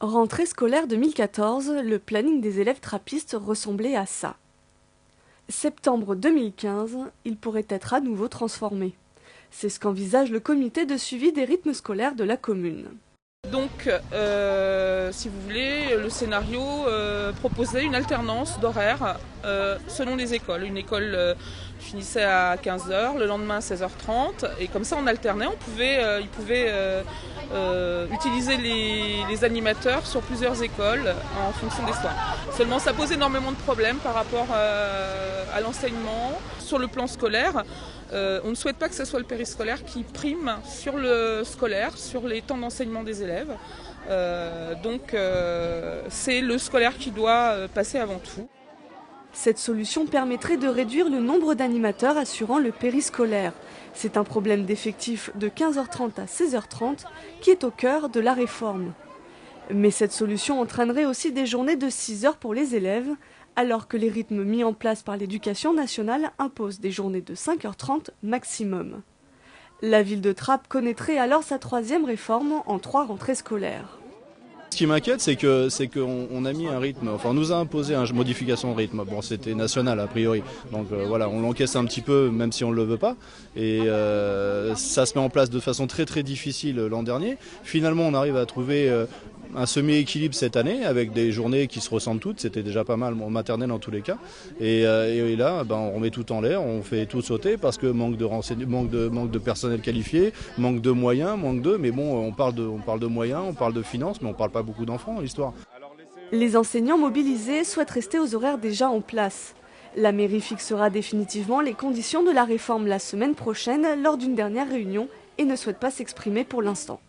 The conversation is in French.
Rentrée scolaire 2014, le planning des élèves trappistes ressemblait à ça. Septembre 2015, il pourrait être à nouveau transformé. C'est ce qu'envisage le comité de suivi des rythmes scolaires de la commune. Donc, si vous voulez, le scénario proposait une alternance d'horaire selon les écoles. Une école finissait à 15 h, le lendemain à 16 h 30, et comme ça on alternait, ils pouvaient utiliser les animateurs sur plusieurs écoles en fonction des soirs. Seulement ça pose énormément de problèmes par rapport à l'enseignement. Sur le plan scolaire, on ne souhaite pas que ce soit le périscolaire qui prime sur le scolaire, sur les temps d'enseignement des élèves. Donc c'est le scolaire qui doit passer avant tout. Cette solution permettrait de réduire le nombre d'animateurs assurant le périscolaire. C'est un problème d'effectif de 15h30 à 16h30 qui est au cœur de la réforme. Mais cette solution entraînerait aussi des journées de 6 heures pour les élèves, alors que les rythmes mis en place par l'Éducation nationale imposent des journées de 5h30 maximum. La ville de Trappes connaîtrait alors sa 3e réforme en 3 rentrées scolaires. Ce qui m'inquiète, c'est qu'on a mis un rythme, enfin on nous a imposé une modification de rythme. Bon, c'était national a priori, donc voilà, on l'encaisse un petit peu même si on ne le veut pas. Et ça se met en place de façon très très difficile l'an dernier. Finalement, on arrive à trouver un semi-équilibre cette année avec des journées qui se ressemblent toutes. C'était déjà pas mal en maternelle en tous les cas. Et là, on remet tout en l'air, on fait tout sauter parce que manque de personnel qualifié, manque de moyens, mais bon, on parle de moyens, on parle de finances, mais on parle pas beaucoup d'enfants dans l'histoire. Les enseignants mobilisés souhaitent rester aux horaires déjà en place. La mairie fixera définitivement les conditions de la réforme la semaine prochaine lors d'une dernière réunion et ne souhaite pas s'exprimer pour l'instant.